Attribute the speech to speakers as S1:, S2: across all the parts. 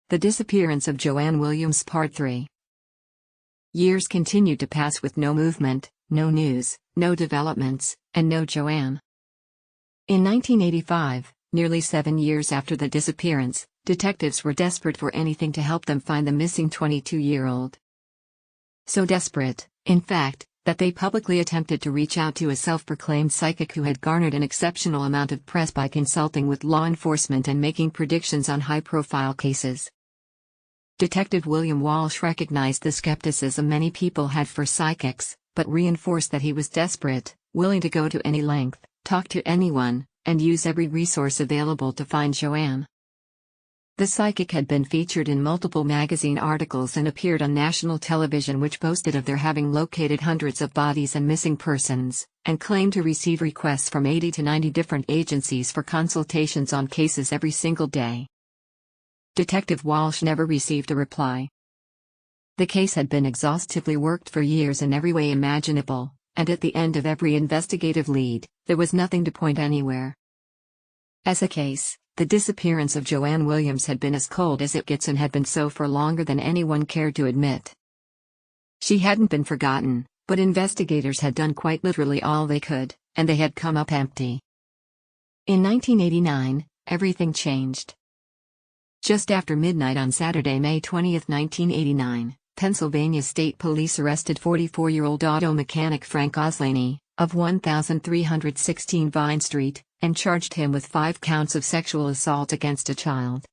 S1: The Disappearance of Joanne Williams Part 3. Years continued to pass with no movement, no news, no developments, and no Joanne. In 1985, nearly 7 years after the disappearance, detectives were desperate for anything to help them find the missing 22-year-old. So desperate, in fact, that they publicly attempted to reach out to a self-proclaimed psychic who had garnered an exceptional amount of press by consulting with law enforcement and making predictions on high-profile cases. Detective William Walsh recognized the skepticism many people had for psychics, but reinforced that he was desperate, willing to go to any length, talk to anyone, and use every resource available to find Joanne. The psychic had been featured in multiple magazine articles and appeared on national television, which boasted of their having located hundreds of bodies and missing persons, and claimed to receive requests from 80 to 90 different agencies for consultations on cases every single day. Detective Walsh never received a reply. The case had been exhaustively worked for years in every way imaginable, and at the end of every investigative lead, there was nothing to point anywhere. As a case, the disappearance of Joanne Williams had been as cold as it gets and had been so for longer than anyone cared to admit. She hadn't been forgotten, but investigators had done quite literally all they could, and they had come up empty. In 1989, everything changed. Just after midnight on Saturday, May 20, 1989, Pennsylvania State Police arrested 44-year-old auto mechanic Frank Oslaney, of 1316 Vine Street, and charged him with 5 counts of sexual assault against a child.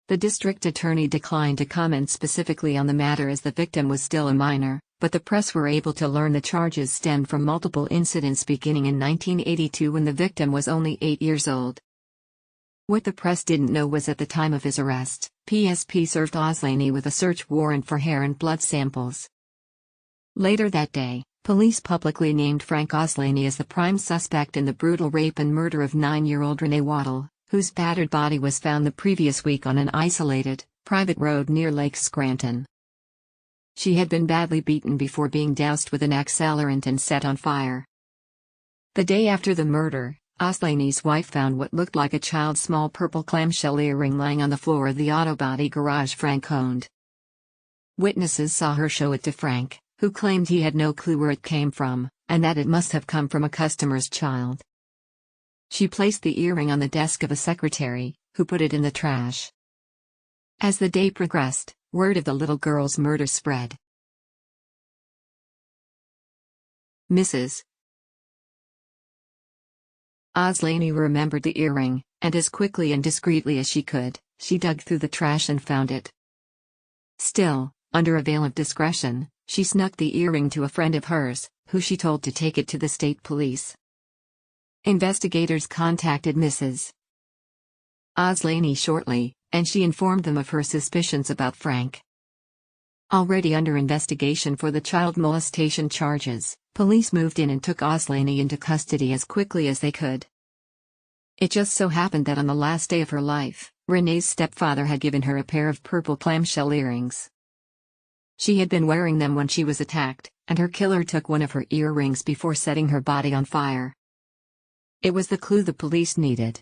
S1: The district attorney declined to comment specifically on the matter as the victim was still a minor, but the press were able to learn the charges stemmed from multiple incidents beginning in 1982 when the victim was only 8 years old. What the press didn't know was at the time of his arrest, PSP served Oslaney with a search warrant for hair and blood samples. Later that day, police publicly named Frank Oslaney as the prime suspect in the brutal rape and murder of 9-year-old Renee Waddle, whose battered body was found the previous week on an isolated, private road near Lake Scranton. She had been badly beaten before being doused with an accelerant and set on fire. The day after the murder, Oslaney's wife found what looked like a child's small purple clamshell earring lying on the floor of the auto body garage Frank owned. Witnesses saw her show it to Frank, who claimed he had no clue where it came from, and that it must have come from a customer's child. She placed the earring on the desk of a secretary, who put it in the trash. As the day progressed, word of the little girl's murder spread. Mrs. Oslaney remembered the earring, and as quickly and discreetly as she could, she dug through the trash and found it. Still, under a veil of discretion, she snuck the earring to a friend of hers, who she told to take it to the state police. Investigators contacted Mrs. Oslaney shortly, and she informed them of her suspicions about Frank. Already under investigation for the child molestation charges, police moved in and took Oslaney into custody as quickly as they could. It just so happened that on the last day of her life, Renee's stepfather had given her a pair of purple clamshell earrings. She had been wearing them when she was attacked, and her killer took one of her earrings before setting her body on fire. It was the clue the police needed.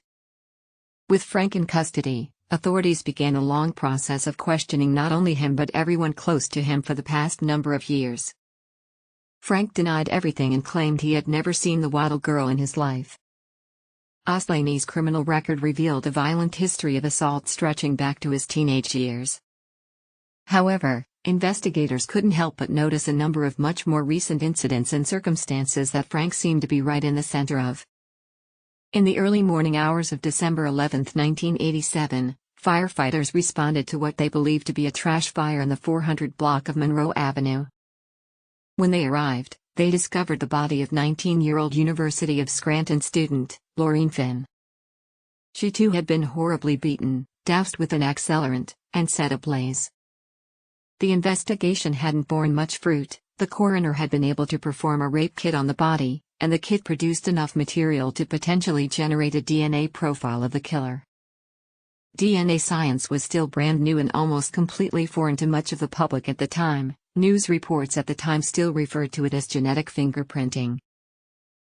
S1: With Frank in custody, authorities began a long process of questioning not only him but everyone close to him for the past number of years. Frank denied everything and claimed he had never seen the Waddle girl in his life. Oslaney's criminal record revealed a violent history of assault stretching back to his teenage years. However, investigators couldn't help but notice a number of much more recent incidents and circumstances that Frank seemed to be right in the center of. In the early morning hours of December 11, 1987, firefighters responded to what they believed to be a trash fire in the 400 block of Monroe Avenue. When they arrived, they discovered the body of 19-year-old University of Scranton student, Laureen Finn. She too had been horribly beaten, doused with an accelerant, and set ablaze. The investigation hadn't borne much fruit. The coroner had been able to perform a rape kit on the body, and the kit produced enough material to potentially generate a DNA profile of the killer. DNA science was still brand new and almost completely foreign to much of the public at the time. News reports at the time still referred to it as genetic fingerprinting.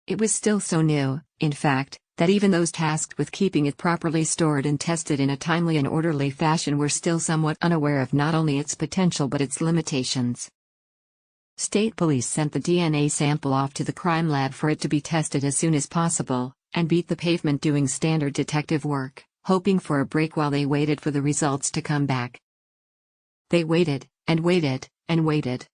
S1: It was still so new, in fact, that even those tasked with keeping it properly stored and tested in a timely and orderly fashion were still somewhat unaware of not only its potential but its limitations. State police sent the DNA sample off to the crime lab for it to be tested as soon as possible, and beat the pavement doing standard detective work, hoping for a break while they waited for the results to come back. They waited, and waited, and waited.